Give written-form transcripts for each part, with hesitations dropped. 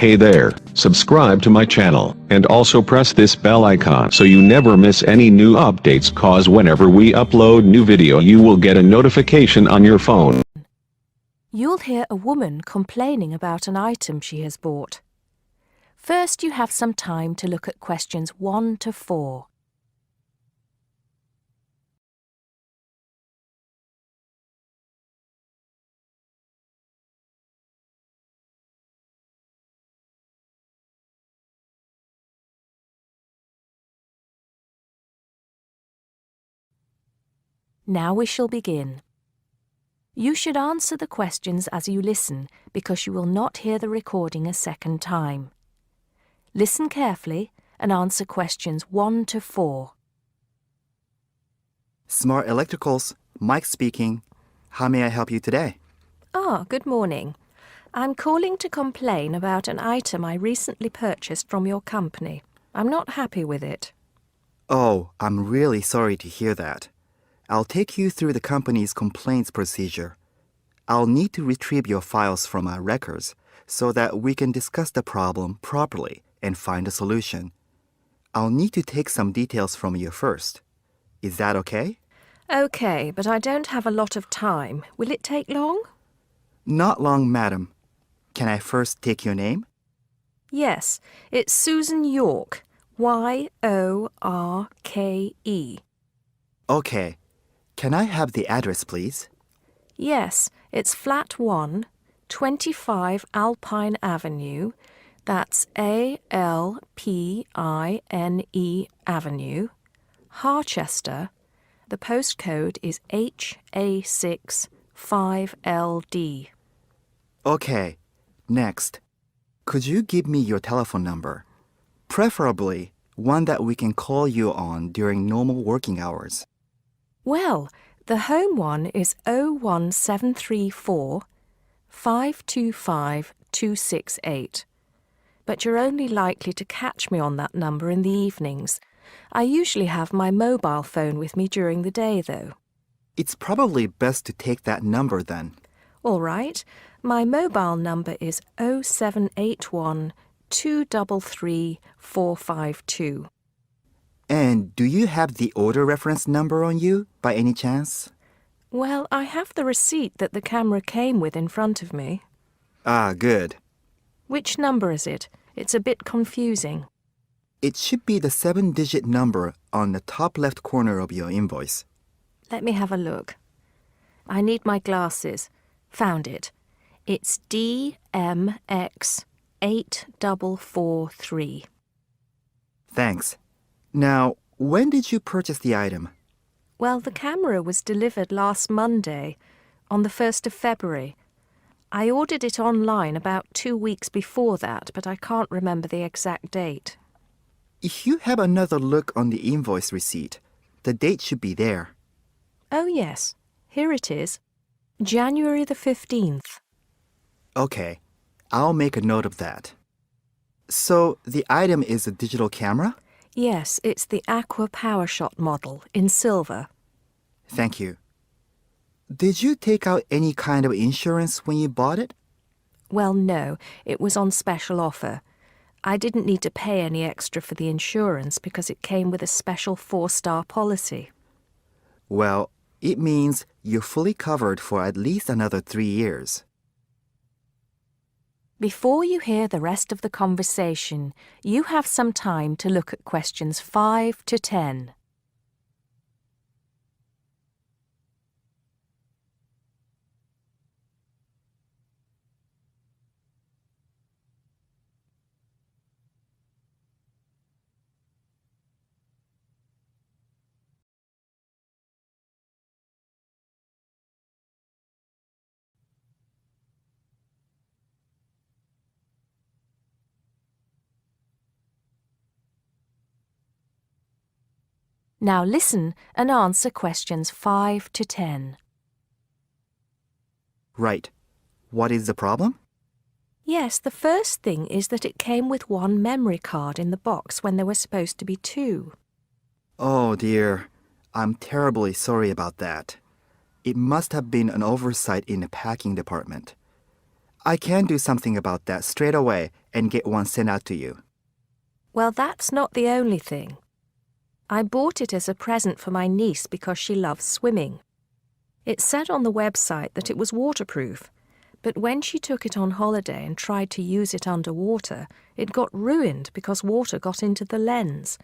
Hey there, subscribe to my channel, and also press this bell icon so you never miss any new updates, cause whenever we upload new video you will get a notification on your phone. You'll hear a woman complaining about an item she has bought. First, you have some time to look at questions 1 to 4. Now we shall begin. You should answer the questions as you listen because you will not hear the recording a second time. Listen carefully and answer questions 1 to 4. Smart Electricals, Mike speaking. How may I help you today? Good morning. I'm calling to complain about an item I recently purchased from your company. I'm not happy with it. Oh, I'm really sorry to hear that. I'll take you through the company's complaints procedure. I'll need to retrieve your files from our records so that we can discuss the problem properly and find a solution. I'll need to take some details from you first. Is that okay? Okay, but I don't have a lot of time. Will it take long? Not long, madam. Can I first take your name? Yes, it's Susan Yorke. Y-O-R-K-E. Okay. Can I have the address, please? Yes, it's Flat 1, 25 Alpine Avenue. That's A-L-P-I-N-E Avenue, Harchester. The postcode is HA6 5LD. Okay. Next. Could you give me your telephone number? Preferably one that we can call you on during normal working hours. Well, the home one is 01734 525 268. But you're only likely to catch me on that number in the evenings. I usually have my mobile phone with me during the day, though. It's probably best to take that number then. All right. My mobile number is 0781 233 452. And do you have the order reference number on you, by any chance? Well, I have the receipt that the camera came with in front of me. Ah, good. Which number is it? It's a bit confusing. It should be the 7-digit number on the top left corner of your invoice. Let me have a look. I need my glasses. Found it. It's DMX8443. Thanks. Now, when did you purchase the item? Well, the camera was delivered last Monday, on the 1st of February. I ordered it online about 2 weeks before that, but I can't remember the exact date. If you have another look on the invoice receipt, the date should be there. Oh, yes. Here it is. January the 15th. Okay, I'll make a note of that. So, the item is a digital camera? Yes, it's the Aqua PowerShot model in silver. Thank you. Did you take out any kind of insurance when you bought it? Well, no, it was on special offer. I didn't need to pay any extra for the insurance because it came with a special 4-star policy. Well, it means you're fully covered for at least another 3 years. Before you hear the rest of the conversation, you have some time to look at questions 5 to 10. Now listen and answer questions 5 to 10. Right. What is the problem? Yes, the first thing is that it came with 1 memory card in the box when there were supposed to be 2. Oh dear. I'm terribly sorry about that. It must have been an oversight in the packing department. I can do something about that straight away and get one sent out to you. Well, that's not the only thing. I bought it as a present for my niece because she loves swimming. It said on the website that it was waterproof, but when she took it on holiday and tried to use it underwater, it got ruined because water got into the lens.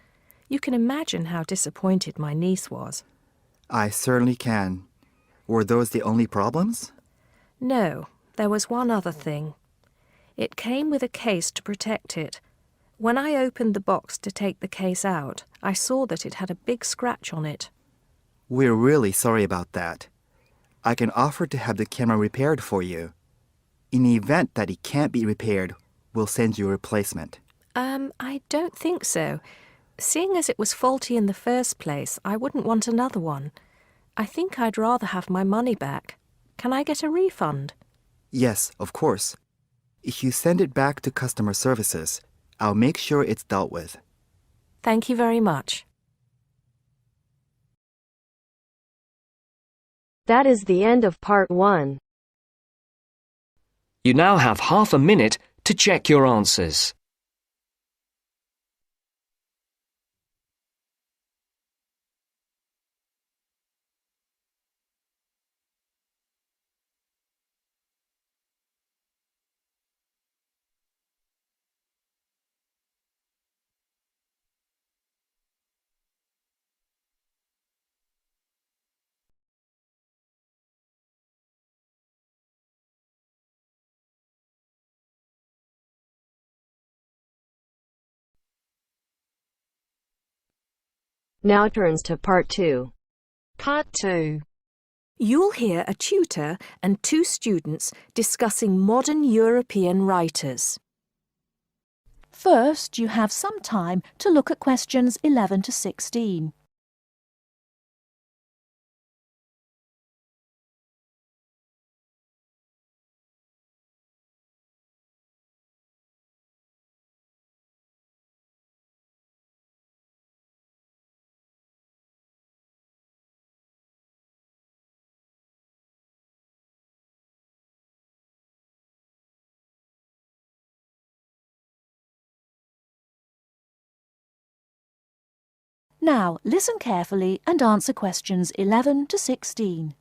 You can imagine how disappointed my niece was. I certainly can. Were those the only problems? No, there was one other thing. It came with a case to protect it. When I opened the box to take the case out, I saw that it had a big scratch on it. We're really sorry about that. I can offer to have the camera repaired for you. In the event that it can't be repaired, we'll send you a replacement. I don't think so. Seeing as it was faulty in the first place, I wouldn't want another one. I think I'd rather have my money back. Can I get a refund? Yes, of course. If you send it back to customer services, I'll make sure it's dealt with. Thank you very much. That is the end of part 1. You now have half a minute to check your answers. Now turns to part 2. Part 2. You'll hear a tutor and 2 students discussing modern European writers. First, you have some time to look at questions 11 to 16. Now, listen carefully and answer questions 11 to 16.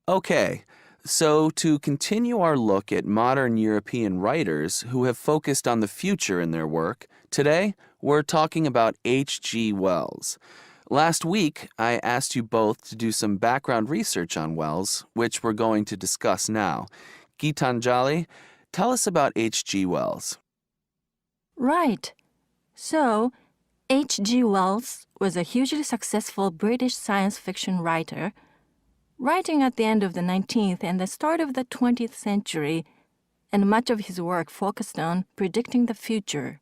Okay, so to continue our look at modern European writers who have focused on the future in their work, today we're talking about H.G. Wells. Last week, I asked you both to do some background research on Wells, which we're going to discuss now. Gitanjali, tell us about H.G. Wells. Right. So, H.G. Wells was a hugely successful British science fiction writer, writing at the end of the 19th and the start of the 20th century, and much of his work focused on predicting the future.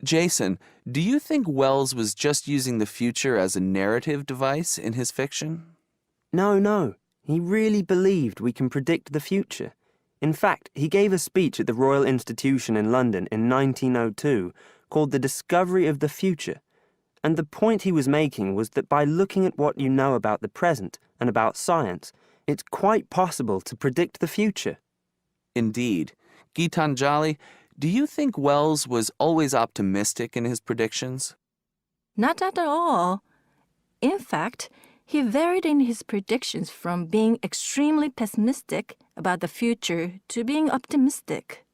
Jason, do you think Wells was just using the future as a narrative device in his fiction? No. He really believed we can predict the future. In fact, he gave a speech at the Royal Institution in London in 1902 called The Discovery of the Future. And the point he was making was that by looking at what you know about the present and about science, it's quite possible to predict the future. Indeed. Gitanjali, do you think Wells was always optimistic in his predictions? Not at all. In fact, he varied in his predictions from being extremely pessimistic about the future to being optimistic.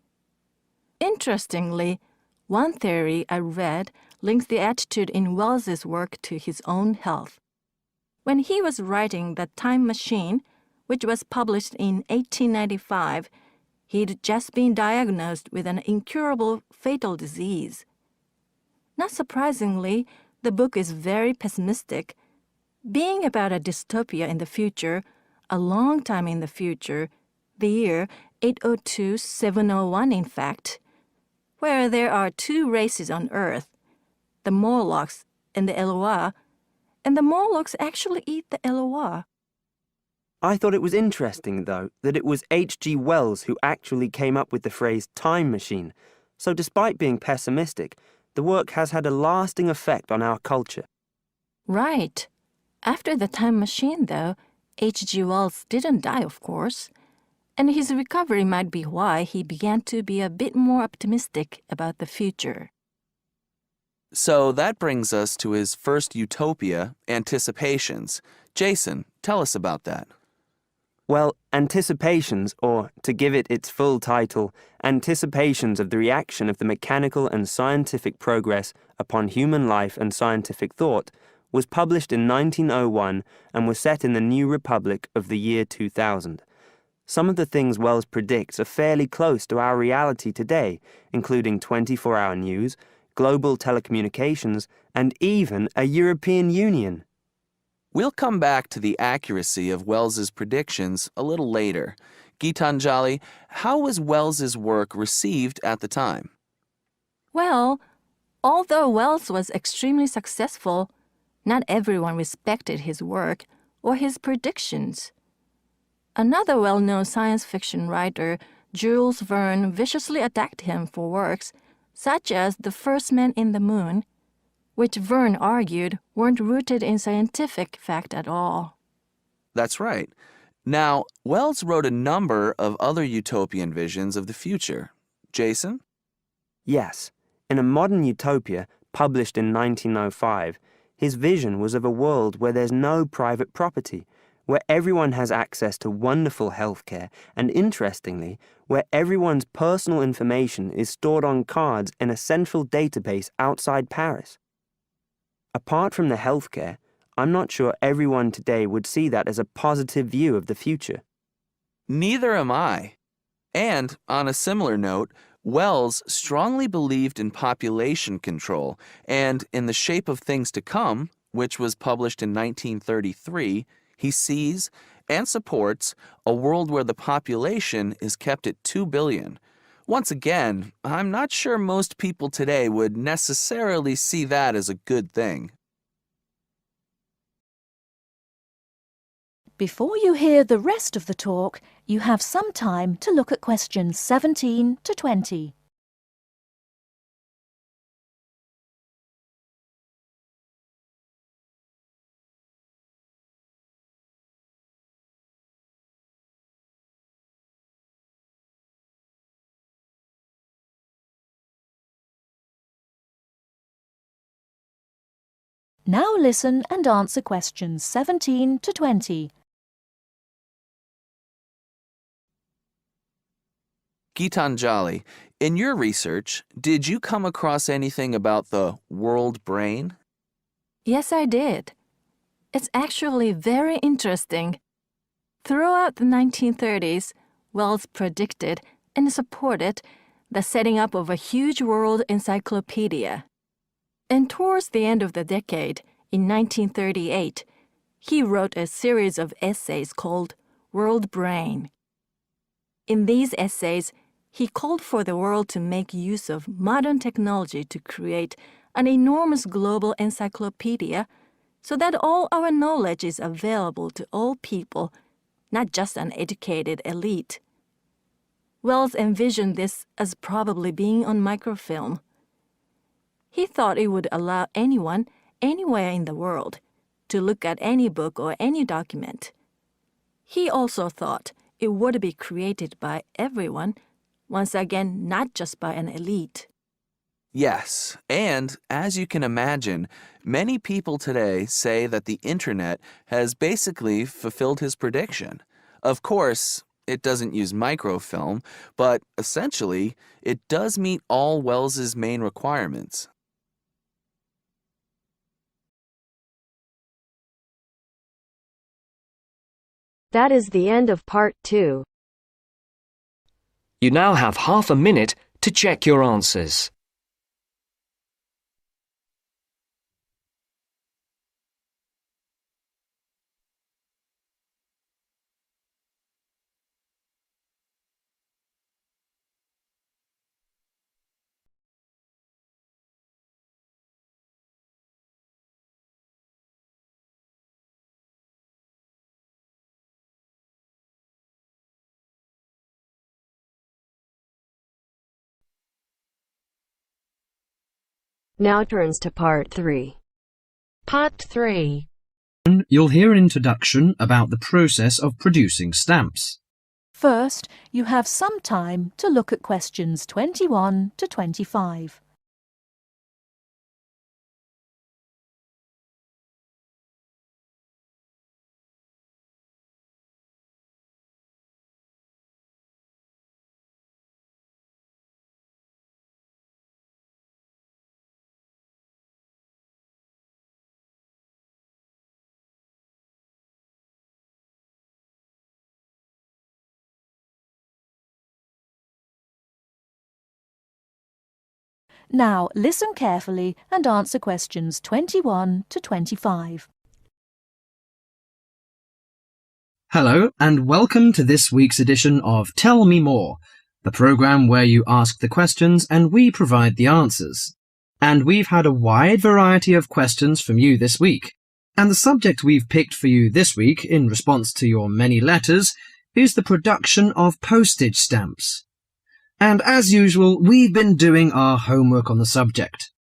Interestingly, one theory I read links the attitude in Wells's work to his own health. When he was writing The Time Machine, which was published in 1895, he'd just been diagnosed with an incurable fatal disease. Not surprisingly, the book is very pessimistic, being about a dystopia in the future, a long time in the future, the year 802-701 in fact, where there are 2 races on Earth, the Morlocks and the Eloi, and the Morlocks actually eat the Eloi. I thought it was interesting, though, that it was H.G. Wells who actually came up with the phrase time machine, so despite being pessimistic, the work has had a lasting effect on our culture. Right. After The Time Machine, though, H.G. Wells didn't die, of course, and his recovery might be why he began to be a bit more optimistic about the future. So that brings us to his first utopia, Anticipations. Jason, tell us about that. Well, Anticipations, or to give it its full title, Anticipations of the Reaction of the Mechanical and Scientific Progress upon Human Life and Scientific Thought, was published in 1901 and was set in the New Republic of the year 2000. Some of the things Wells predicts are fairly close to our reality today, including 24-hour news, global telecommunications, and even a European Union. We'll come back to the accuracy of Wells's predictions a little later. Gitanjali, how was Wells's work received at the time? Well, although Wells was extremely successful, not everyone respected his work or his predictions. Another well-known science fiction writer, Jules Verne, viciously attacked him for works such as The First Man in the Moon, which Verne argued weren't rooted in scientific fact at all. That's right. Now, Wells wrote a number of other utopian visions of the future. Jason? Yes, in A Modern Utopia, published in 1905, his vision was of a world where there's no private property, where everyone has access to wonderful healthcare, and interestingly, where everyone's personal information is stored on cards in a central database outside Paris. Apart from the healthcare, I'm not sure everyone today would see that as a positive view of the future. Neither am I. And, on a similar note, Wells strongly believed in population control and in The Shape of Things to Come, which was published in 1933, he sees and supports a world where the population is kept at 2 billion. Once again, I'm not sure most people today would necessarily see that as a good thing. Before you hear the rest of the talk, you have some time to look at questions 17 to 20. Now listen and answer questions 17 to 20. Gitanjali, in your research, did you come across anything about the world brain? Yes, I did. It's actually very interesting. Throughout the 1930s, Wells predicted and supported the setting up of a huge world encyclopedia. And towards the end of the decade, in 1938, he wrote a series of essays called World Brain. In these essays, he called for the world to make use of modern technology to create an enormous global encyclopedia so that all our knowledge is available to all people, not just an educated elite. Wells envisioned this as probably being on microfilm. He thought it would allow anyone, anywhere in the world, to look at any book or any document. He also thought it would be created by everyone, once again, not just by an elite. Yes, and as you can imagine, many people today say that the internet has basically fulfilled his prediction. Of course, it doesn't use microfilm, but essentially, it does meet all Wells's main requirements. That is the end of part 2. You now have half a minute to check your answers. Now turns to part 3. Part 3. You'll hear an introduction about the process of producing stamps. First, you have some time to look at questions 21 to 25. Now, listen carefully and answer questions 21 to 25. Hello, and welcome to this week's edition of Tell Me More, the program where you ask the questions and we provide the answers. And we've had a wide variety of questions from you this week. And the subject we've picked for you this week, in response to your many letters, is the production of postage stamps. And as usual, we've been doing our homework on the subject.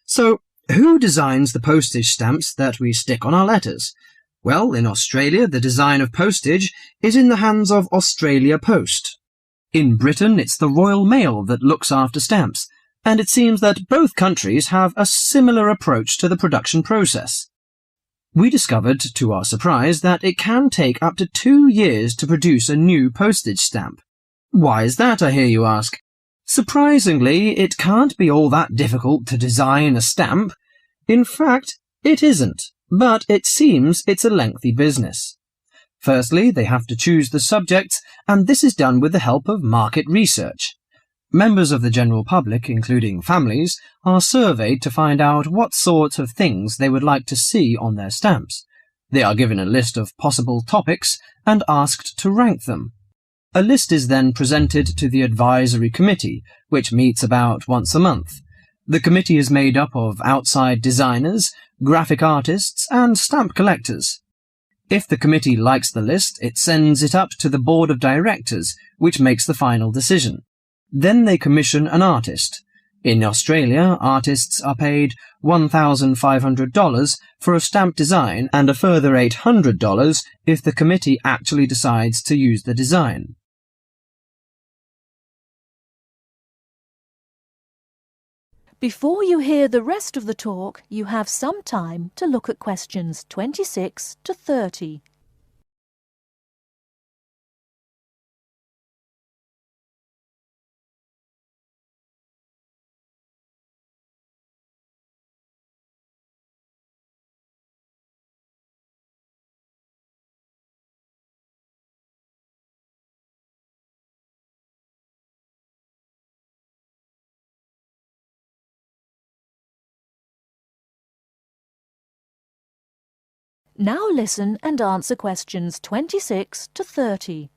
So, who designs the postage stamps that we stick on our letters? Well, in Australia, the design of postage is in the hands of Australia Post. In Britain, it's the Royal Mail that looks after stamps, and it seems that both countries have a similar approach to the production process. We discovered, to our surprise, that it can take up to 2 years to produce a new postage stamp. Why is that, I hear you ask? Surprisingly, it can't be all that difficult to design a stamp. In fact, it isn't, but it seems it's a lengthy business. Firstly, they have to choose the subjects, and this is done with the help of market research. Members of the general public, including families, are surveyed to find out what sorts of things they would like to see on their stamps. They are given a list of possible topics and asked to rank them. A list is then presented to the advisory committee, which meets about once a month. The committee is made up of outside designers, graphic artists, and stamp collectors. If the committee likes the list, it sends it up to the board of directors, which makes the final decision. Then they commission an artist. In Australia, artists are paid $1,500 for a stamp design and a further $800 if the committee actually decides to use the design. Before you hear the rest of the talk, you have some time to look at questions 26 to 30. Now listen and answer questions 26 to 30.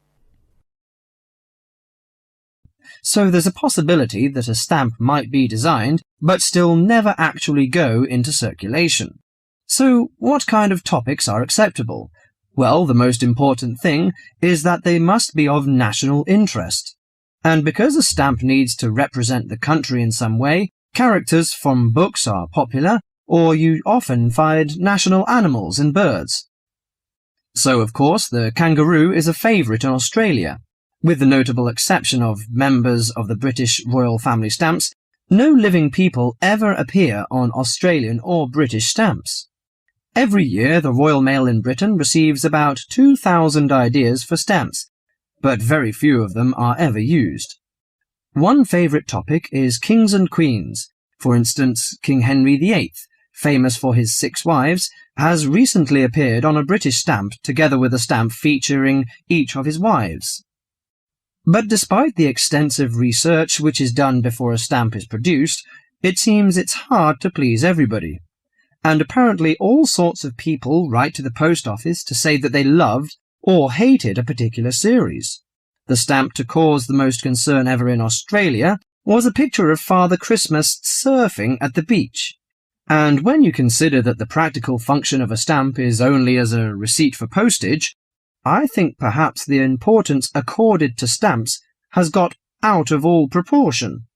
So there's a possibility that a stamp might be designed, but still never actually go into circulation. So what kind of topics are acceptable? Well, the most important thing is that they must be of national interest. And because a stamp needs to represent the country in some way, characters from books are popular, or you often find national animals and birds. So, of course, the kangaroo is a favourite in Australia. With the notable exception of members of the British royal family stamps, no living people ever appear on Australian or British stamps. Every year, the Royal Mail in Britain receives about 2,000 ideas for stamps, but very few of them are ever used. One favourite topic is kings and queens. For instance, King Henry VIII, famous for his 6 wives, has recently appeared on a British stamp together with a stamp featuring each of his wives. But despite the extensive research which is done before a stamp is produced, it seems it's hard to please everybody. And apparently all sorts of people write to the post office to say that they loved or hated a particular series. The stamp to cause the most concern ever in Australia was a picture of Father Christmas surfing at the beach. And when you consider that the practical function of a stamp is only as a receipt for postage, I think perhaps the importance accorded to stamps has got out of all proportion.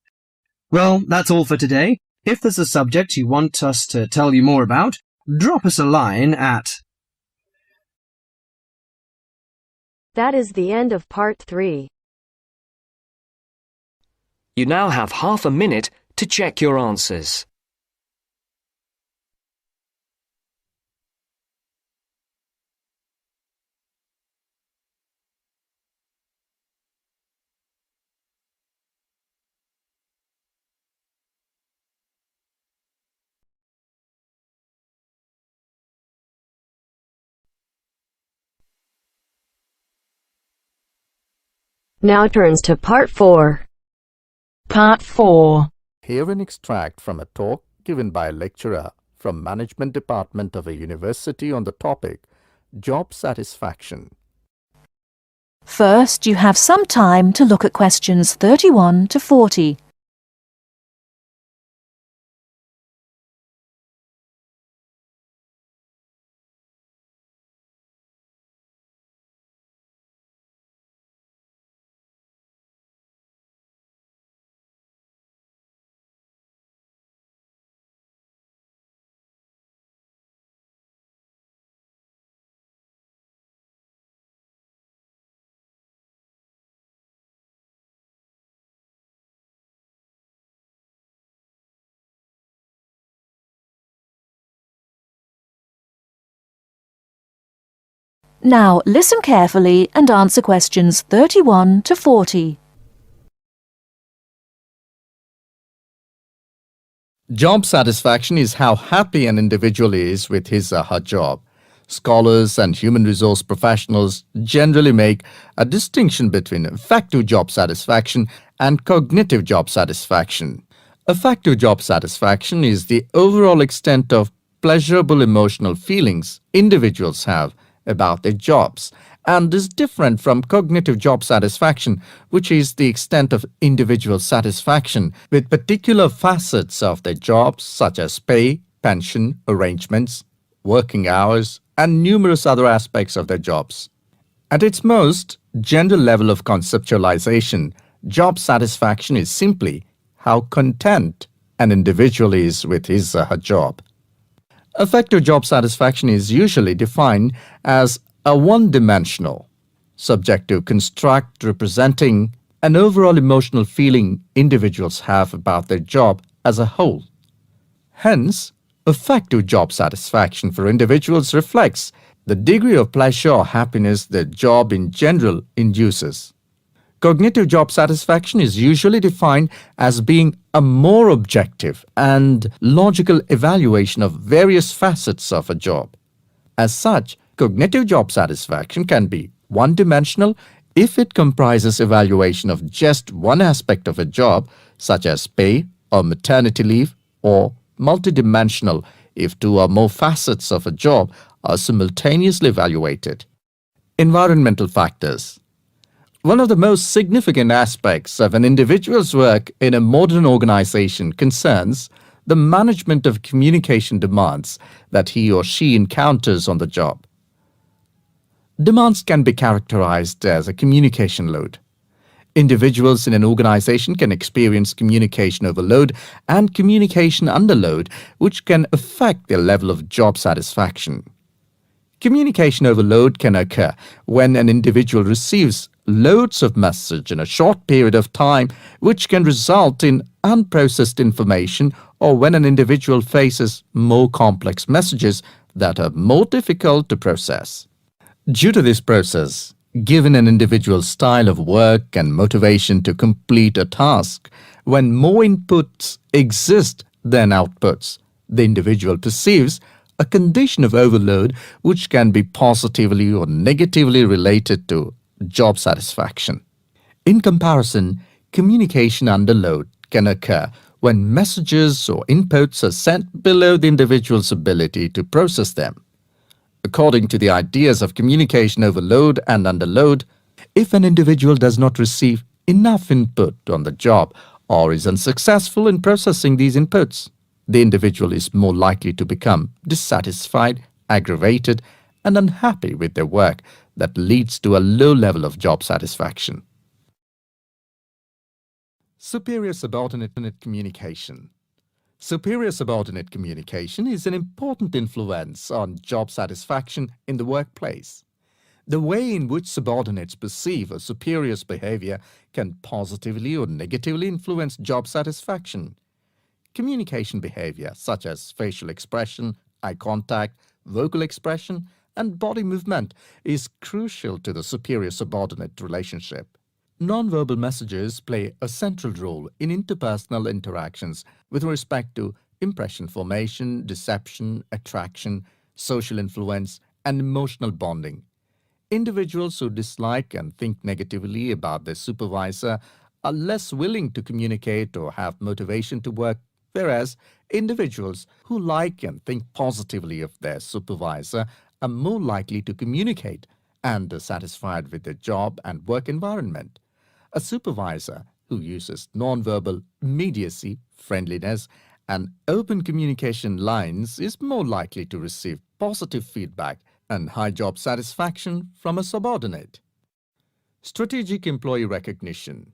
Well, that's all for today. If there's a subject you want us to tell you more about, drop us a line at That is the end of part 3. You now have half a minute to check your answers. Now turns to part 4. Part 4. Hear an extract from a talk given by a lecturer from Management Department of a university on the topic Job Satisfaction. First, you have some time to look at questions 31 to 40. Now listen carefully and answer questions 31 to 40. Job satisfaction is how happy an individual is with his or her job. Scholars and human resource professionals generally make a distinction between affective job satisfaction and cognitive job satisfaction. Affective job satisfaction is the overall extent of pleasurable emotional feelings individuals have about their jobs and is different from cognitive job satisfaction, which is the extent of individual satisfaction with particular facets of their jobs such as pay, pension, arrangements, working hours, and numerous other aspects of their jobs. At its most general level of conceptualization, job satisfaction is simply how content an individual is with his or her job. Affective job satisfaction is usually defined as a one-dimensional, subjective construct representing an overall emotional feeling individuals have about their job as a whole. Hence, affective job satisfaction for individuals reflects the degree of pleasure or happiness their job in general induces. Cognitive job satisfaction is usually defined as being a more objective and logical evaluation of various facets of a job. As such, cognitive job satisfaction can be one-dimensional if it comprises evaluation of just one aspect of a job, such as pay or maternity leave, or multidimensional if two or more facets of a job are simultaneously evaluated. Environmental factors. One of the most significant aspects of an individual's work in a modern organization concerns the management of communication demands that he or she encounters on the job. Demands can be characterized as a communication load. Individuals in an organization can experience communication overload and communication underload, which can affect their level of job satisfaction. Communication overload can occur when an individual receives loads of message in a short period of time, which can result in unprocessed information, or when an individual faces more complex messages that are more difficult to process. Due to this process, given an individual's style of work and motivation to complete a task, when more inputs exist than outputs, the individual perceives a condition of overload which can be positively or negatively related to job satisfaction. In comparison, communication underload can occur when messages or inputs are sent below the individual's ability to process them. According to the ideas of communication overload and underload, if an individual does not receive enough input on the job or is unsuccessful in processing these inputs, the individual is more likely to become dissatisfied, aggravated, and unhappy with their work that leads to a low level of job satisfaction. Superior subordinate communication. Superior subordinate communication is an important influence on job satisfaction in the workplace. The way in which subordinates perceive a superior's behavior can positively or negatively influence job satisfaction. Communication behavior, such as facial expression, eye contact, vocal expression, and body movement, is crucial to the superior-subordinate relationship. Nonverbal messages play a central role in interpersonal interactions with respect to impression formation, deception, attraction, social influence, and emotional bonding. Individuals who dislike and think negatively about their supervisor are less willing to communicate or have motivation to work, whereas individuals who like and think positively of their supervisor are more likely to communicate and are satisfied with their job and work environment. A supervisor who uses nonverbal immediacy, friendliness, and open communication lines is more likely to receive positive feedback and high job satisfaction from a subordinate. Strategic employee recognition.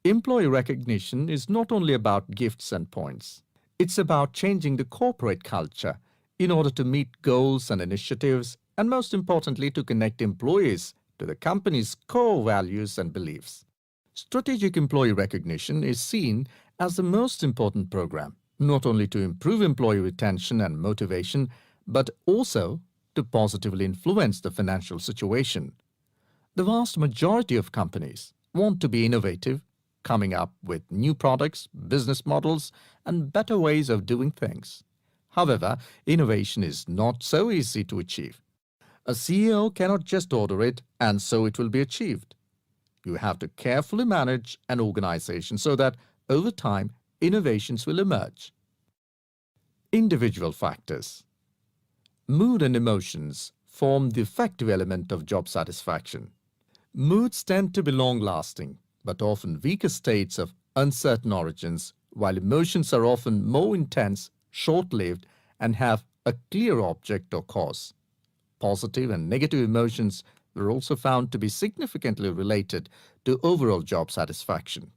Employee recognition is not only about gifts and points. It's about changing the corporate culture in order to meet goals and initiatives, and most importantly, to connect employees to the company's core values and beliefs. Strategic employee recognition is seen as the most important program, not only to improve employee retention and motivation, but also to positively influence the financial situation. The vast majority of companies want to be innovative, coming up with new products, business models, and better ways of doing things. However, innovation is not so easy to achieve. A CEO cannot just order it and so it will be achieved. You have to carefully manage an organization so that over time, innovations will emerge. Individual factors. Mood and emotions form the effective element of job satisfaction. Moods tend to be long-lasting, but often weaker states of uncertain origins, while emotions are often more intense, short-lived, and have a clear object or cause. Positive and negative emotions were also found to be significantly related to overall job satisfaction.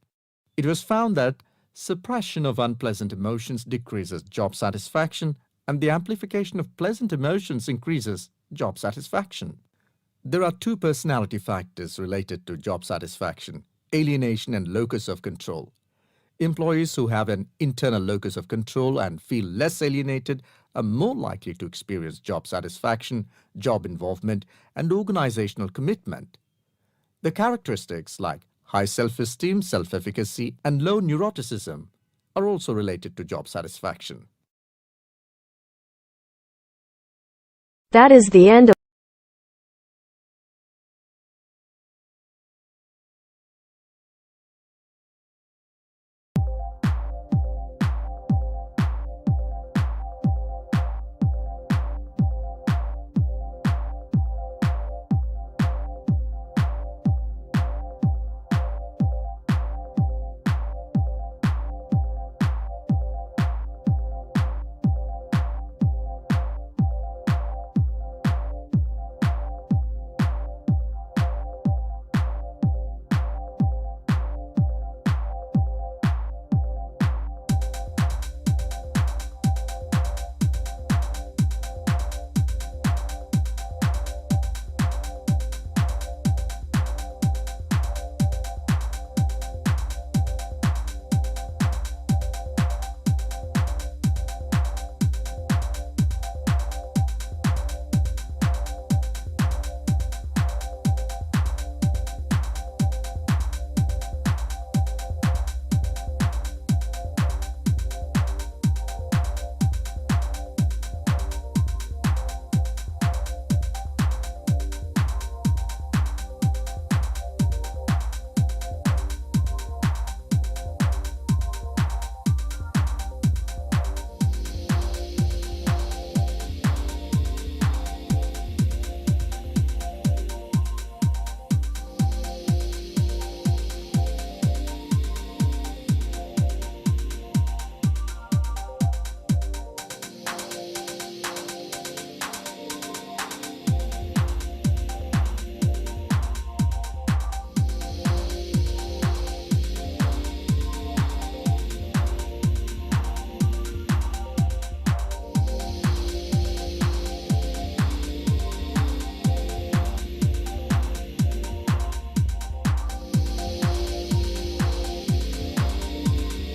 It was found that suppression of unpleasant emotions decreases job satisfaction, and the amplification of pleasant emotions increases job satisfaction. There are two personality factors related to job satisfaction: alienation and locus of control. Employees who have an internal locus of control and feel less alienated are more likely to experience job satisfaction, job involvement, and organizational commitment. The characteristics like high self-esteem, self-efficacy, and low neuroticism are also related to job satisfaction. That is the end of